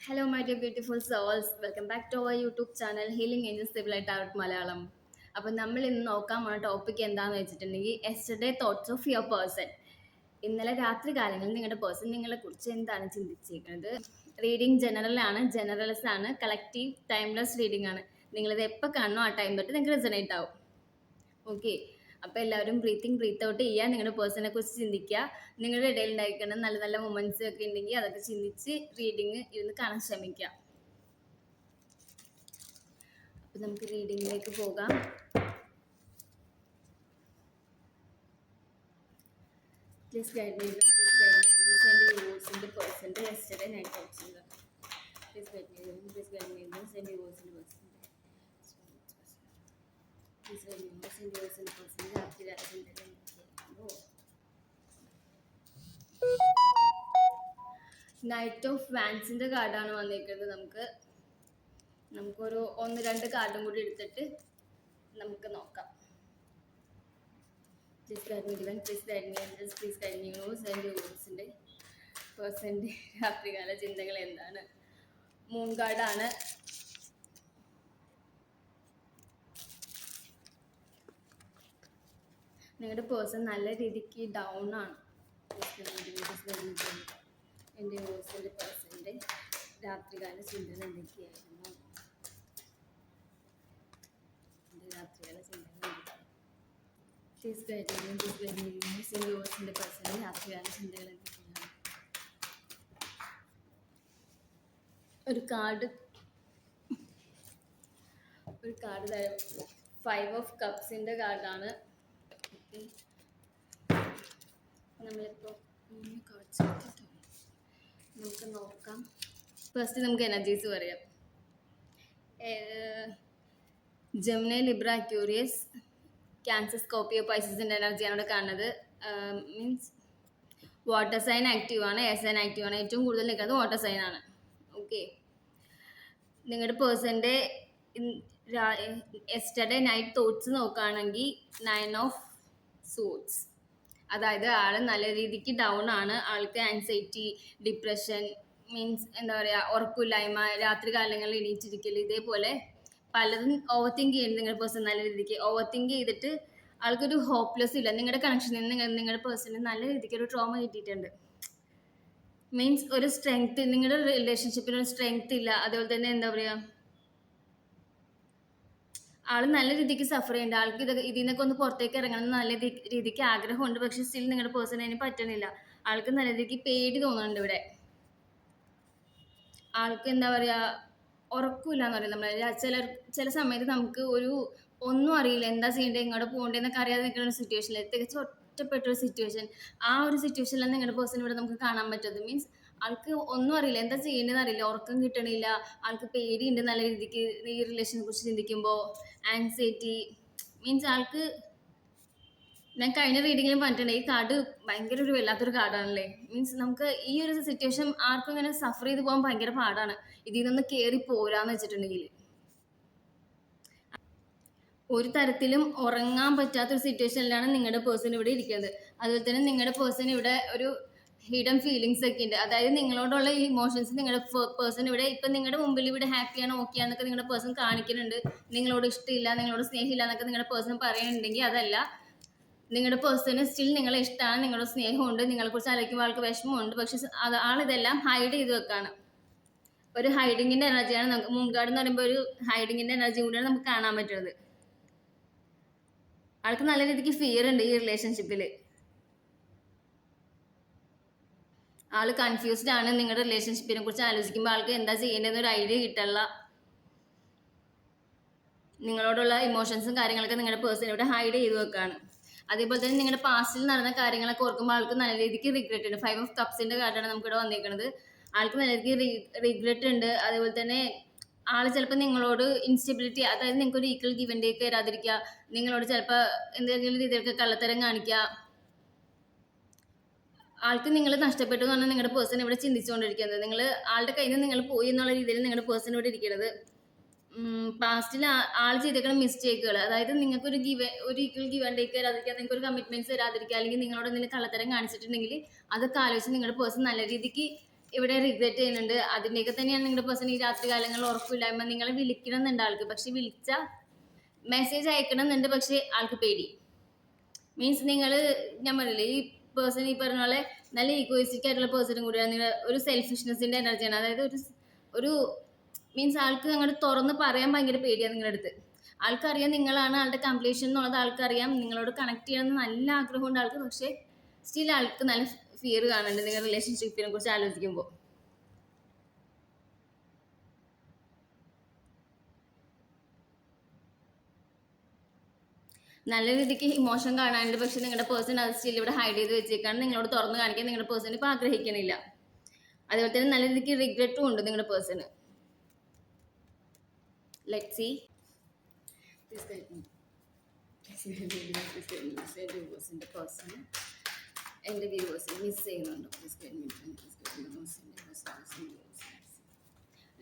Hello, my dear beautiful souls. Welcome back to our YouTube channel Healing Angels Civilized Art Malayalam. അപ്പോൾ നമ്മൾ ഇന്ന് നോക്കാൻ പോണ topic എന്താണെന്ന് വെച്ചിട്ടുണ്ടെങ്കിൽ yesterday thoughts of your person. ഇന്നലെ രാത്രി കാലങ്ങളിൽ നിങ്ങളുടെ പേഴ്സൺ നിങ്ങളെ കുറിച്ച് എന്താണ് ചിന്തിച്ചിരിക്കുന്നത്? റീഡിങ് ജനറൽസ് ആണ്, കളക്റ്റീവ് ടൈംലെസ് റീഡിംഗ് ആണ്. നിങ്ങളിത് എപ്പോൾ കാണണോ ആ ടൈം തൊട്ട് നിങ്ങൾക്ക് റെസണേറ്റ് ആവും. ഓക്കെ, അപ്പോൾ എല്ലാവരും ബ്രീത്ത് ഔട്ട് ചെയ്യുക, നിങ്ങളുടെ പേഴ്സണെ കുറിച്ച് ചിന്തിക്കുക. നിങ്ങളുടെ ഇടയിൽ ഉണ്ടായിരിക്കുന്ന നല്ല നല്ല മൊമെന്റ്സ് ഒക്കെ ഉണ്ടെങ്കിൽ അതൊക്കെ ചിന്തിച്ച് റീഡിങ് ഇരുന്ന് കാണാൻ ശ്രമിക്കുക. അപ്പോൾ നമുക്ക് റീഡിങ്ങിലേക്ക് പോകാം. പ്ലീസ് ഗൈഡ് മീ സെൻഡ് യുവേഴ്സിൻ്റെ പേഴ്സൻ്റെ yesterday night talks. Please guide me send യുവേഴ്സിൻ്റെ പേഴ്സൻ്റെ നൈറ്റ് ഓഫ് വാൻസിന്റെ കാർഡാണ് വന്നിരിക്കുന്നത്. നമുക്കൊരു 1-2 കാർഡും കൂടി എടുത്തിട്ട് നമുക്ക് നോക്കാം. പേഴ്സന്റെ രാത്രികാല ചിന്തകൾ എന്താണ്? മൂൺ കാർഡാണ്. നിങ്ങളുടെ പേഴ്സൺ നല്ല രീതിക്ക് ഡൗൺ ആണ്. എൻ്റെ പേഴ്സൻ്റെ രാത്രികാല ചിന്തകൾ എന്തൊക്കെയായിരുന്നു? എൻ്റെ രാത്രികാല ചിന്തകൾ എൻ്റെ പേഴ്സൻ്റെ രാത്രികാല ചിന്തകൾ എന്തൊക്കെയാണ്? ഒരു കാർഡ് തരാം. 5 ഓഫ് കപ്സിൻ്റെ കാർഡാണ്. നമ്മളിപ്പോൾ നമുക്ക് നോക്കാം. ഫസ്റ്റ് നമുക്ക് എനർജീസ് പറയാം. Gemini, Libra, Aquarius, Cancer, Scorpio, പൈസസിൻ്റെ എനർജിയാണ് ഇവിടെ കാണുന്നത്. മീൻസ് വാട്ടർ സൈൻ ആക്റ്റീവാണ്, എയർ സൈൻ ആക്റ്റീവാണ്. ഏറ്റവും കൂടുതൽ നിൽക്കുന്നത് വാട്ടർ സൈനാണ്. ഓക്കെ, നിങ്ങളുടെ പേഴ്സൻ്റെ യെസ്റ്റർഡേ നൈറ്റ് തോട്ട്സ് നോക്കുകയാണെങ്കിൽ 9 ഓഫ് സൂട്ട്സ്. അതായത് ആൾ നല്ല രീതിക്ക് ഡൗൺ ആണ്. ആൾക്ക് ആൻസൈറ്റി, ഡിപ്രഷൻ, മീൻസ് എന്താ പറയുക, ഉറക്കമില്ലായ്മ, രാത്രി കാലങ്ങളിൽ എണീറ്റിരിക്കൽ, ഇതേപോലെ പലതും ഓവർ തിങ്ക് ചെയ്യുന്നത് നിങ്ങളുടെ പേഴ്സൺ നല്ല രീതിക്ക് ഓവർ തിങ്ക് ചെയ്തിട്ട് ആൾക്കൊരു ഹോപ്പ്ലെസ് ഇല്ല. നിങ്ങളുടെ കണക്ഷനിൽ നിന്ന് നിങ്ങളുടെ പേഴ്സണിന് നല്ല രീതിക്ക് ഒരു ട്രോമ കിട്ടിയിട്ടുണ്ട്. മീൻസ് ഒരു സ്ട്രെങ്ത്, നിങ്ങളുടെ റിലേഷൻഷിപ്പിന് ഒരു സ്ട്രെങ്ത് ഇല്ല. അതേപോലെ തന്നെ എന്താ പറയുക, ആൾ നല്ല രീതിക്ക് സഫർ ചെയ്യുന്നുണ്ട്. ആൾക്ക് ഇതിൽ നിന്നൊക്കെ ഒന്ന് പുറത്തേക്ക് ഇറങ്ങണം നല്ല രീതിക്ക് ആഗ്രഹമുണ്ട്. പക്ഷെ സ്റ്റിൽ നിങ്ങളുടെ പേഴ്സൺ അതിന് പറ്റണില്ല. ആൾക്ക് നല്ല രീതിക്ക് പേടി തോന്നുന്നുണ്ട് ഇവിടെ. ആൾക്ക് എന്താ പറയുക, ഉറക്കമില്ല എന്ന് പറയും. നമ്മൾ ചില സമയത്ത് നമുക്ക് ഒന്നും അറിയില്ല, എന്താ ചെയ്യേണ്ടത്, എങ്ങോട്ട് പോകേണ്ടതെന്നൊക്കെ അറിയാതെ നിൽക്കുന്ന ഒരു സിറ്റുവേഷനിൽ, തികച്ചും ഒറ്റപ്പെട്ടൊരു സിറ്റുവേഷൻ. ആ ഒരു സിറ്റുവേഷനിലാണ് നിങ്ങളുടെ പേഴ്സൺ ഇവിടെ നമുക്ക് കാണാൻ പറ്റുന്നത്. മീൻസ് ആൾക്ക് ഒന്നും അറിയില്ല, എന്താ ചെയ്യേണ്ടതെന്ന് അറിയില്ല, ഉറക്കം കിട്ടണില്ല, ആൾക്ക് പേടിയുണ്ട് നല്ല രീതിക്ക് ഈ റിലേഷനെ കുറിച്ച് ചിന്തിക്കുമ്പോൾ. ആൻസൈറ്റി, മീൻസ് ആൾക്ക്, ഞാൻ കഴിഞ്ഞ റീഡിങ്ങിലും പറഞ്ഞിട്ടുണ്ട്, ഈ കാർഡ് ഭയങ്കര ഒരു വല്ലാത്തൊരു കാർഡാണല്ലേ. മീൻസ് നമുക്ക് ഈ ഒരു സിറ്റുവേഷൻ ആർക്കും ഇങ്ങനെ സഫർ ചെയ്ത് പോകാൻ ഭയങ്കര പാടാണ്, ഇതിൽ നിന്ന് കയറി പോരാന്ന് വെച്ചിട്ടുണ്ടെങ്കിൽ. ഒരു തരത്തിലും ഉറങ്ങാൻ പറ്റാത്തൊരു സിറ്റുവേഷനിലാണ് നിങ്ങളുടെ പേഴ്സൺ ഇവിടെ ഇരിക്കുന്നത്. അതുപോലെ തന്നെ നിങ്ങളുടെ പേഴ്സൺ ഇവിടെ ഒരു ഹിഡൻ ഫീലിങ്സ് ഒക്കെ ഉണ്ട്. അതായത് നിങ്ങളോടുള്ള ഈ ഇമോഷൻസ് നിങ്ങളുടെ പേഴ്സൺ ഇവിടെ ഇപ്പം നിങ്ങളുടെ മുമ്പിൽ ഇവിടെ ഹാപ്പിയാണ്, ഓക്കെ ആണെന്നൊക്കെ നിങ്ങളുടെ പേഴ്സൺ കാണിക്കുന്നുണ്ട്. നിങ്ങളോട് ഇഷ്ടമില്ല, നിങ്ങളോട് സ്നേഹമില്ല എന്നൊക്കെ നിങ്ങളുടെ പേഴ്സൺ പറയുന്നുണ്ടെങ്കിൽ അതല്ല, നിങ്ങളുടെ പേഴ്സണ് സ്റ്റിൽ നിങ്ങളെ ഇഷ്ടമാണ്, നിങ്ങളുടെ സ്നേഹമുണ്ട്, നിങ്ങളെക്കുറിച്ച് ആലോചിക്കുമ്പോൾ ആൾക്ക് വിഷമമുണ്ട്. പക്ഷെ ആളിതെല്ലാം ഹൈഡ് ചെയ്ത് വെക്കാണ്. ഒരു ഹൈഡിങ്ങിൻ്റെ എനർജിയാണ് നമുക്ക് മുൻകാട് എന്ന് പറയുമ്പോൾ ഒരു ഹൈഡിങ്ങിൻ്റെ എനർജി കൂടിയാണ് നമുക്ക് കാണാൻ പറ്റുന്നത്. ആൾക്ക് നല്ല രീതിക്ക് ഫിയർ ഉണ്ട് ഈ റിലേഷൻഷിപ്പിൽ. ആൾ കൺഫ്യൂസ്ഡ് ആണ്. നിങ്ങളുടെ റിലേഷൻഷിപ്പിനെ കുറിച്ച് ആലോചിക്കുമ്പോൾ ആൾക്ക് എന്താ ചെയ്യേണ്ടതെന്നൊരു ഐഡിയ കിട്ടില്ല. നിങ്ങളോടുള്ള ഇമോഷൻസും കാര്യങ്ങളൊക്കെ നിങ്ങളുടെ പേഴ്സൺ ഇവിടെ ഹൈഡ് ചെയ്ത് വെക്കാണ്. അതേപോലെ തന്നെ നിങ്ങളുടെ പാസ്റ്റിൽ നടന്ന കാര്യങ്ങളൊക്കെ ഓർക്കുമ്പോൾ ആൾക്ക് നല്ല രീതിക്ക് റിഗ്രറ്റ് ഉണ്ട്. 5 ഓഫ് കപ്സിന്റെ കാർഡാണ് നമുക്കിവിടെ വന്നിരിക്കുന്നത്. ആൾക്ക് നല്ല രീതിക്ക് റിഗ്രറ്റ് ഉണ്ട്. അതേപോലെ തന്നെ ആൾ ചിലപ്പോൾ നിങ്ങളോട് ഇൻസ്റ്റെബിലിറ്റി, അതായത് നിങ്ങൾക്ക് ഒരു ഈക്വൽ ഗിവ് ആൻഡ് ടേക്ക് തരാതിരിക്കുക, നിങ്ങളോട് ചിലപ്പോൾ എന്തെങ്കിലും രീതിയിലൊക്കെ കള്ളത്തരം കാണിക്കുക. ആൾക്ക് നിങ്ങൾ നഷ്ടപ്പെട്ടു എന്ന് പറഞ്ഞാൽ നിങ്ങളുടെ പേഴ്സൺ ഇവിടെ ചിന്തിച്ചുകൊണ്ടിരിക്കുന്നത്. ആളുടെ കയ്യിൽ നിന്ന് നിങ്ങൾ പോയി എന്നുള്ള രീതിയിൽ നിങ്ങളുടെ പേഴ്സൺ ഇവിടെ ഇരിക്കുന്നത്. പാസ്റ്റിൽ ആൾ ചെയ്തേക്കുന്ന മിസ്റ്റേക്കുകൾ, അതായത് നിങ്ങൾക്ക് ഒരു ഈക്വൽ ഗിവ് ആൻഡ് ടേക്ക് തരാതിരിക്കുക, നിങ്ങൾക്ക് ഒരു കമ്മിറ്റ്മെന്റ്സ് തരാതിരിക്കുക, അല്ലെങ്കിൽ നിങ്ങളോട് എന്തെങ്കിലും കള്ളത്തരം കാണിച്ചിട്ടുണ്ടെങ്കിൽ അതൊക്കെ ആലോചിച്ച് നിങ്ങളുടെ പേഴ്സൺ നല്ല രീതിക്ക് ഇവിടെ റിഗ്രറ്റ് ചെയ്യുന്നുണ്ട്. അതിൻ്റെയൊക്കെ തന്നെയാണ് നിങ്ങളുടെ പേഴ്സൺ ഈ രാത്രി കാലങ്ങളിൽ ഉറപ്പില്ലായ്മ. നിങ്ങളെ വിളിക്കണം എന്നുണ്ട് ആൾക്ക്, പക്ഷെ വിളിച്ച മെസ്സേജ് അയക്കണം എന്നുണ്ട്, പക്ഷെ ആൾക്ക് പേടി. മീൻസ് നിങ്ങൾ, ഞാൻ പറയില്ലേ, ഈ പേഴ്സൺ ഈ പറഞ്ഞ പോലെ നല്ല ഈഗോയിസ്റ്റിക് ആയിട്ടുള്ള പേഴ്സണും കൂടിയാണ്. നിങ്ങൾ ഒരു സെൽഫിഷ്നെസ്സിന്റെ എനർജിയാണ്. അതായത് ഒരു മീൻസ് ആൾക്ക് അങ്ങോട്ട് തുറന്ന് പറയാൻ ഭയങ്കര പേടിയാണ് നിങ്ങളുടെ അടുത്ത്. ആൾക്കറിയാം നിങ്ങളാണ് ആളുടെ കംപ്ലീഷൻ എന്നുള്ളത് ആൾക്കറിയാം. നിങ്ങളോട് കണക്ട് ചെയ്യണമെന്ന് നല്ല ആഗ്രഹമുണ്ട് ആൾക്ക്, പക്ഷേ സ്റ്റിൽ ആൾക്ക് നല്ല ഫിയർ കാണുന്നുണ്ട് നിങ്ങളുടെ റിലേഷൻഷിപ്പിനെ കുറിച്ച് ആലോചിക്കുമ്പോൾ. നല്ല രീതിക്ക് ഇമോഷൻ കാണാനുണ്ട്, പക്ഷെ നിങ്ങളുടെ പേഴ്സൺ അത് സ്റ്റിൽ ഇവിടെ ഹൈഡ് ചെയ്ത് വെച്ചേക്കാണ്. നിങ്ങളോട് തുറന്ന് കാണിക്കാൻ നിങ്ങളുടെ പേഴ്സൺ ഇപ്പം ആഗ്രഹിക്കണില്ല. അതുപോലെ തന്നെ നല്ല രീതിക്ക് റിഗ്രറ്റും ഉണ്ട് നിങ്ങളുടെ പേഴ്സണ്. ലെറ്റ് സി എൻ്റെ വ്യൂവേഴ്സിന് മിസ് ചെയ്യുന്നുണ്ടോ?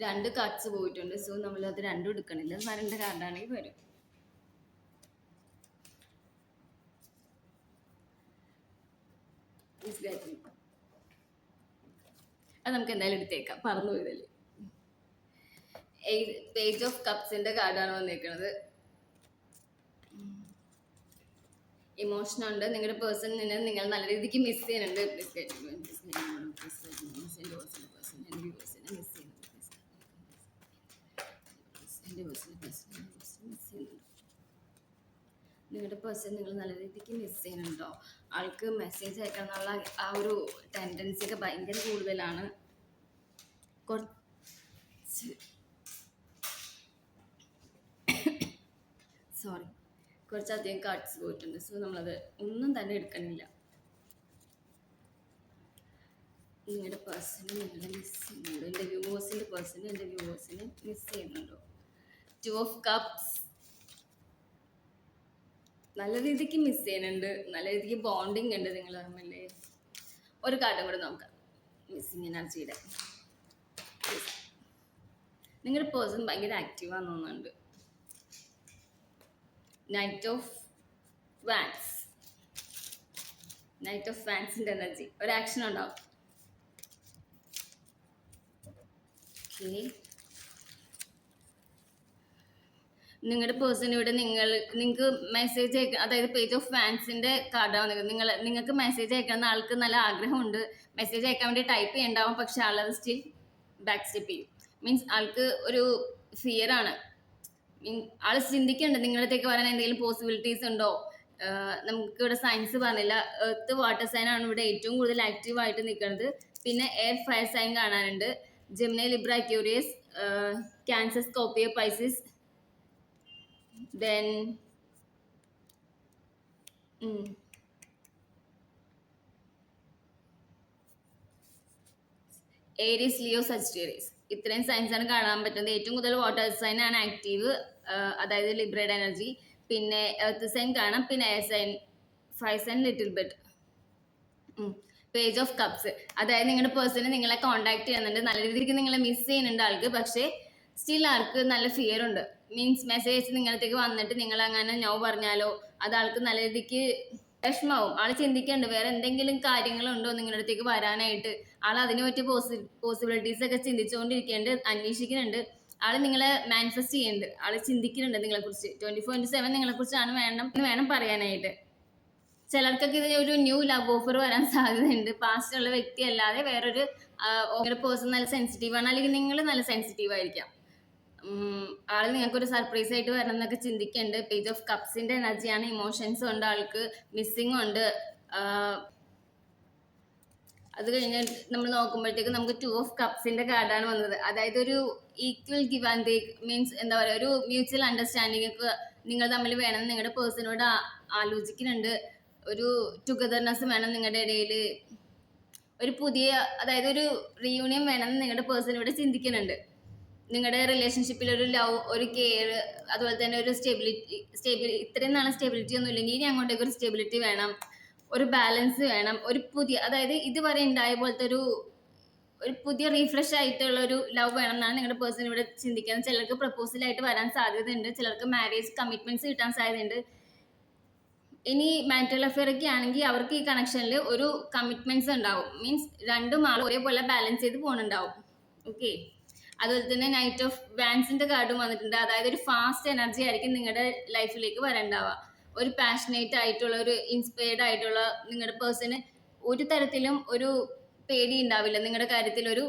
2 കാർഡ്സ് പോയിട്ടുണ്ട്. സോ നമ്മളത് രണ്ടും എടുക്കണില്ല. വരേണ്ട കാർഡാണെങ്കിൽ വരും. അത് നമുക്ക് എന്തായാലും എടുത്തേക്കാം, പറന്നു പോയതല്ലേ. പേജ് ഓഫ് കപ്സിന്റെ കാർഡാണ് വന്നേക്കുന്നത്. ഇമോഷൻ ഉണ്ട്. നിങ്ങളുടെ പേഴ്സൺ നിങ്ങൾ നല്ല രീതിക്ക് മിസ് ചെയ്യുന്നുണ്ട്. നിങ്ങളുടെ പേഴ്സൺ നിങ്ങൾ നല്ല രീതിക്ക് മിസ് ചെയ്യുന്നുണ്ടോ? ആൾക്ക് മെസ്സേജ് അയക്കാന്നുള്ള ആ ഒരു ടെൻഡൻസി ഒക്കെ ഭയങ്കര കൂടുതലാണ്. കുറച്ചധികം കാർഡ്സ് പോയിട്ടുണ്ട്. സോ നമ്മളത് ഒന്നും തന്നെ എടുക്കണില്ല. നിങ്ങളുടെ പേഴ്സണ് നിങ്ങളെ മിസ് ചെയ്യുന്നുണ്ടോ? എൻ്റെ വ്യൂവേഴ്സിൻ്റെ പേഴ്സണ് എൻ്റെ വ്യൂവേഴ്സിനെ മിസ് ചെയ്യുന്നുണ്ടോ? 2 ഓഫ് കപ്സ് നല്ല രീതിക്ക് മിസ് ചെയ്യുന്നുണ്ട്. നല്ല രീതിക്ക് ബോണ്ടിങ് ഉണ്ട് നിങ്ങൾ തമ്മിൽ. ഒരു കാർഡും കൂടെ നോക്കാം മിസ്സിങ് എനർജിയുടെ. നിങ്ങളുടെ പേഴ്സൺ ഭയങ്കര ആക്റ്റീവാന്ന് തോന്നുന്നുണ്ട്. Knight of Wands. Knight of വാൻസിന്റെ എനർജി. ഒരു ആക്ഷൻ ഉണ്ടാവും. ഓക്കെ, നിങ്ങളുടെ പേഴ്സൺ ഇവിടെ നിങ്ങൾക്ക് മെസ്സേജ് അയക്കുക, അതായത് പേജ് ഓഫ് ഫാൻസിന്റെ കാർഡാണ്. നിങ്ങൾക്ക് മെസ്സേജ് അയക്കുന്ന ആൾക്ക് നല്ല ആഗ്രഹമുണ്ട്. മെസ്സേജ് അയക്കാൻ വേണ്ടി ടൈപ്പ് ചെയ്യണ്ടാവും, പക്ഷെ ആളത് സ്റ്റിൽ ബാക്ക് സ്റ്റെപ്പ് ചെയ്യും. മീൻസ് ആൾക്ക് ഒരു ഫിയർ ആണ്. ആൾ ചിന്തിക്കുന്നുണ്ട് നിങ്ങളത്തേക്ക് വരാൻ എന്തെങ്കിലും പോസിബിലിറ്റീസ് ഉണ്ടോ. നമുക്ക് ഇവിടെ സയൻസ് പറഞ്ഞില്ല. എർത്ത് വാട്ടർ സൈൻ ആണ് ഇവിടെ ഏറ്റവും കൂടുതൽ ആക്റ്റീവ് ആയിട്ട് നിൽക്കുന്നത്. പിന്നെ എയർ ഫയർ സൈൻ കാണാനുണ്ട്. Gemini, Libra, Aquarius, cancer, Scorpio, പൈസിസ്, then Aries, Leo, Sagittarius. ഇത്രയും സൈൻസ് ആണ് കാണാൻ പറ്റുന്നത്. ഏറ്റവും കൂടുതൽ വാട്ടർ സൈൻ ആണ് ആക്റ്റീവ്, അതായത് ലിബ്രയുടെ എനർജി. പിന്നെ എർത്ത് സൈൻ കാണാം. പിന്നെ air sign, fire sign little bit. Page of cups, അതായത് നിങ്ങളുടെ പേഴ്സണ് നിങ്ങളെ കോണ്ടാക്ട് ചെയ്യുന്നുണ്ട്. നല്ല രീതിക്ക് നിങ്ങളെ മിസ് ചെയ്യുന്നുണ്ട് ആൾക്ക്, പക്ഷേ സ്റ്റിൽ ആൾക്ക് നല്ല ഫിയർ ഉണ്ട്. മീൻസ് മെസ്സേജ് നിങ്ങളത്തേക്ക് വന്നിട്ട് നിങ്ങൾ അങ്ങനെ നോ പറഞ്ഞാലോ അത് ആൾക്ക് നല്ല രീതിക്ക് വിഷമാവും. ആൾ ചിന്തിക്കുന്നുണ്ട് വേറെ എന്തെങ്കിലും കാര്യങ്ങളുണ്ടോ നിങ്ങളുടെ അടുത്തേക്ക് വരാനായിട്ട്. ആൾ അതിനെ പറ്റിയ പോസിബിലിറ്റീസ് ഒക്കെ ചിന്തിച്ചുകൊണ്ടിരിക്കുന്നുണ്ട്, അന്വേഷിക്കുന്നുണ്ട്. ആൾ നിങ്ങളെ മാനിഫെസ്റ്റ് ചെയ്യുന്നുണ്ട്. ആൾ ചിന്തിക്കുന്നുണ്ട് നിങ്ങളെക്കുറിച്ച്. 24/7 നിങ്ങളെക്കുറിച്ചാണ് വേണം പറയാനായിട്ട്. ചിലർക്കൊക്കെ ഇതിന് ഒരു ന്യൂ ലവ് ഓഫർ വരാൻ സാധ്യതയുണ്ട്. പാസ്റ്റുള്ള വ്യക്തി അല്ലാതെ വേറൊരു പേഴ്സൺ നല്ല സെൻസിറ്റീവാണ്, അല്ലെങ്കിൽ നിങ്ങൾ നല്ല സെൻസിറ്റീവ് ആയിരിക്കാം. ആൾ നിങ്ങൾക്കൊരു സർപ്രൈസ് ആയിട്ട് വരണം എന്നൊക്കെ ചിന്തിക്കുന്നുണ്ട്. പേജ് ഓഫ് കപ്സിന്റെ എനർജിയാണ്. ഇമോഷൻസും ഉണ്ട് ആൾക്ക്, മിസ്സിങ്ങും ഉണ്ട്. അത് കഴിഞ്ഞ് നമ്മൾ നോക്കുമ്പോഴത്തേക്ക് നമുക്ക് 2 ഓഫ് കപ്സിന്റെ കാർഡാണ് വന്നത്. അതായത് ഒരു equal give and take. Means എന്താ പറയുക, ഒരു മ്യൂച്വൽ അണ്ടർസ്റ്റാൻഡിങ് ഒക്കെ നിങ്ങൾ തമ്മിൽ വേണമെന്ന് നിങ്ങളുടെ പേഴ്സണോട് ആലോചിക്കുന്നുണ്ട്. ഒരു ടുഗദർനെസ് വേണം നിങ്ങളുടെ ഇടയിൽ. ഒരു പുതിയ, അതായത് ഒരു റീയൂണിയൻ വേണമെന്ന് നിങ്ങളുടെ പേഴ്സൺ ഇവിടെ ചിന്തിക്കുന്നുണ്ട്. നിങ്ങളുടെ റിലേഷൻഷിപ്പിൽ ഒരു ലവ്, ഒരു കെയർ, അതുപോലെ തന്നെ ഒരു സ്റ്റെബിലിറ്റി. ഇത്രയും നാളെ സ്റ്റെബിലിറ്റി ഒന്നും ഇല്ലെങ്കിൽ ഇനി അങ്ങോട്ടേക്ക് ഒരു സ്റ്റെബിലിറ്റി വേണം, ഒരു ബാലൻസ് വേണം, ഒരു പുതിയ, അതായത് ഇതുവരെ ഉണ്ടായ പോലത്തെ ഒരു പുതിയ റീഫ്രഷ് ആയിട്ടുള്ള ഒരു ലവ് വേണം എന്നാണ് നിങ്ങളുടെ പേഴ്സൺ ഇവിടെ ചിന്തിക്കുന്നത്. ചിലർക്ക് പ്രപ്പോസലായിട്ട് വരാൻ സാധ്യതയുണ്ട്. ചിലർക്ക് മാരേജ് കമ്മിറ്റ്മെന്റ്സ് കിട്ടാൻ സാധ്യതയുണ്ട്. ഇനി മാരിറ്റൽ അഫെയർ ഒക്കെ ആണെങ്കിൽ അവർക്ക് ഈ കണക്ഷനിൽ ഒരു കമ്മിറ്റ്മെന്റ്സ് ഉണ്ടാവും. മീൻസ് രണ്ടും ആൾ ഒരേപോലെ ബാലൻസ് ചെയ്ത് പോകുന്നുണ്ടാവും. ഓക്കെ. അതുപോലെ തന്നെ നൈറ്റ് ഓഫ് വാൻസിന്റെ കാർഡും വന്നിട്ടുണ്ട്. അതായത് ഒരു ഫാസ്റ്റ് എനർജി ആയിരിക്കും നിങ്ങളുടെ ലൈഫിലേക്ക് വരണ്ടാവുക. ഒരു പാഷനേറ്റ് ആയിട്ടുള്ള, ഒരു ഇൻസ്പയർഡ് ആയിട്ടുള്ള നിങ്ങളുടെ പേഴ്സണ് ഒരു തരത്തിലും ഒരു പേടി ഉണ്ടാവില്ല നിങ്ങളുടെ കാര്യത്തിൽ ഒരു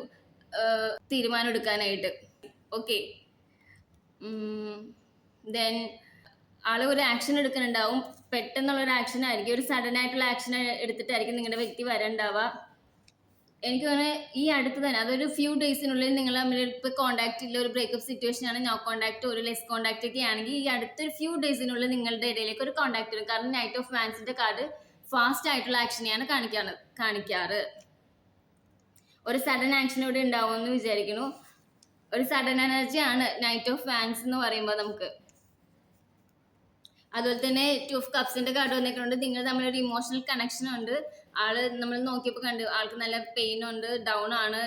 തീരുമാനം എടുക്കാനായിട്ട്. ഓക്കെ. ദെൻ ആള് ഒരു ആക്ഷൻ എടുക്കുന്നുണ്ടാവും. പെട്ടെന്നുള്ള ഒരു ആക്ഷൻ ആയിരിക്കും, ഒരു സഡൻ ആയിട്ടുള്ള ആക്ഷൻ എടുത്തിട്ടായിരിക്കും നിങ്ങളുടെ വ്യക്തി വരണ്ടാവുക. എനിക്ക് തോന്നുന്നത് ഈ അടുത്ത് തന്നെ, അതൊരു ഫ്യൂ ഡേയ്സിനുള്ളിൽ നിങ്ങൾ തമ്മിൽ ഇപ്പോൾ കോൺടാക്ട് ഇല്ല, ഒരു ബ്രേക്കപ്പ് സിറ്റുവേഷൻ ആണ്, നോ കോൺടാക്ട്, ഒരു ലെസ് കോൺടാക്ട് ഒക്കെ ആണെങ്കിൽ ഈ അടുത്തൊരു ഫ്യൂ ഡേയ്സിനുള്ളിൽ നിങ്ങളുടെ ഇടയിലേക്ക് ഒരു കോൺടാക്ട് വരും. കാരണം നൈറ്റ് ഓഫ് വാൻസിന്റെ കാർഡ് ഫാസ്റ്റ് ആയിട്ടുള്ള ആക്ഷനെയാണ് കാണിക്കാറ്. ഒരു സഡൻ ആക്ഷൻ ഇവിടെ ഉണ്ടാവുമെന്ന് വിചാരിക്കുന്നു. ഒരു സഡൻ എനർജി ആണ് നൈറ്റ് ഓഫ് വാൻസ് എന്ന് പറയുമ്പോൾ നമുക്ക്. അതുപോലെ തന്നെ 2 ഓഫ് കപ്സിന്റെ കാർഡ് വന്നേക്കുന്നുണ്ട്. നിങ്ങൾ തമ്മിലൊരു ഇമോഷണൽ കണക്ഷൻ ഉണ്ട്. ആള് നമ്മൾ നോക്കിയപ്പോൾ കണ്ടു, ആൾക്ക് നല്ല പെയിൻ ഉണ്ട്, ഡൗൺ ആണ്.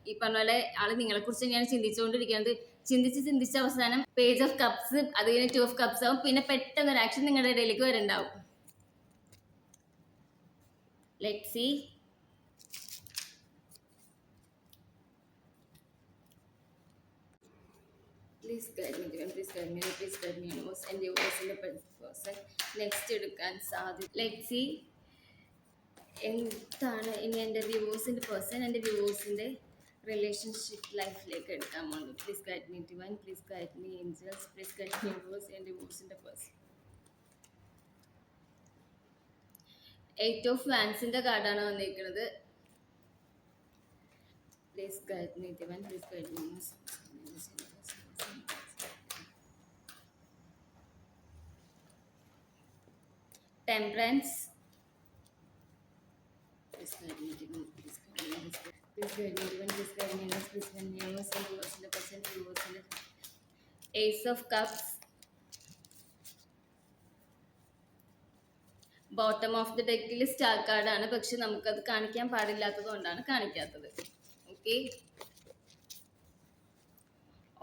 ഈ പറഞ്ഞ പോലെ ആള് നിങ്ങളെ കുറിച്ച് തന്നെയാണ് ചിന്തിച്ചുകൊണ്ടിരിക്കുന്നത്. ചിന്തിച്ച് അവസാനം പേജ് ഓഫ് കപ്സ്, അത് കഴിഞ്ഞ് 2 ഓഫ് കപ്സ് ആവും. പിന്നെ പെട്ടെന്ന് ഒരു ആക്ഷൻ നിങ്ങളുടെ ഇടയിലേക്ക് വരുന്നുണ്ടാവും. Let's see. Please guide me, divine, please guide me, universe and universe in the person next എടുക്കാൻ സാധിക്കും. ലെറ്റ്സ് സീ എന്താണ് ഇനി എൻ്റെ വ്യൂവേഴ്സിൻ്റെ പേഴ്സൺ എൻ്റെ വ്യൂവേഴ്സിൻ്റെ റിലേഷൻഷിപ്പ് ലൈഫിലേക്ക് എടുക്കാൻ പോകുന്നത്. Please guide me divine, please guide me angels, please guide me viewers and വ്യൂവേഴ്സിൻ്റെ പേഴ്സൺ. 8 ഓഫ് വാൻസിൻ്റെ കാർഡാണ് വന്നിരിക്കുന്നത്. Please guide me divine, please guide me Temperance. Please guide me, divine, please guide me, please guide me, divine, please guide me, please guide me, universe and universe in the person, universe in the Ace of Cups. Bottom of the ഡെക്കിൽ star കാർഡാണ്, പക്ഷെ നമുക്കത് കാണിക്കാൻ പാടില്ലാത്തത് കൊണ്ടാണ് കാണിക്കാത്തത്. Okay.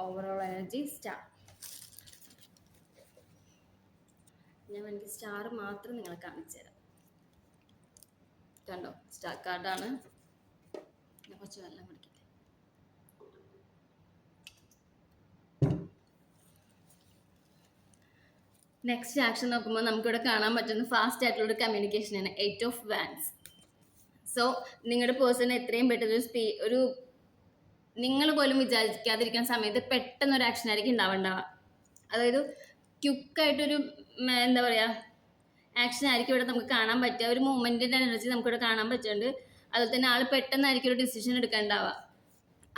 Overall energy star. ഞാൻ എനിക്ക് സ്റ്റാർ മാത്രം നിങ്ങളെ കാണിച്ചു തരാം. കണ്ടോ, സ്റ്റാർ കാർഡാണ്. ഞാൻ കുറച്ച് വെള്ളം കുടിക്കട്ടെ. നെക്സ്റ്റ് ആക്ഷൻ നോക്കുമ്പോൾ നമുക്കിവിടെ കാണാൻ പറ്റുന്ന ഫാസ്റ്റ് ആയിട്ടുള്ള ഒരു കമ്മ്യൂണിക്കേഷനാണ് 8 ഓഫ് വാൻസ്. സോ നിങ്ങളുടെ പേഴ്സൺ എത്രയും പെട്ടെന്ന് ഒരു നിങ്ങൾ പോലും വിചാരിക്കാതിരിക്കുന്ന സമയത്ത് പെട്ടെന്ന് ഒരു ആക്ഷൻ ആയിരിക്കും ഉണ്ടാവുക. അതായത് ക്വിക്കായിട്ടൊരു എന്താ പറയുക, ആക്ഷൻ ആയിരിക്കും ഇവിടെ നമുക്ക് കാണാൻ പറ്റുക. ഒരു മൂവ്മെൻറ്റിൻ്റെ എനർജി നമുക്കിവിടെ കാണാൻ പറ്റുന്നുണ്ട്. അതുപോലെ തന്നെ ആൾ പെട്ടെന്നായിരിക്കും ഒരു ഡിസിഷൻ എടുക്കേണ്ടാവുക.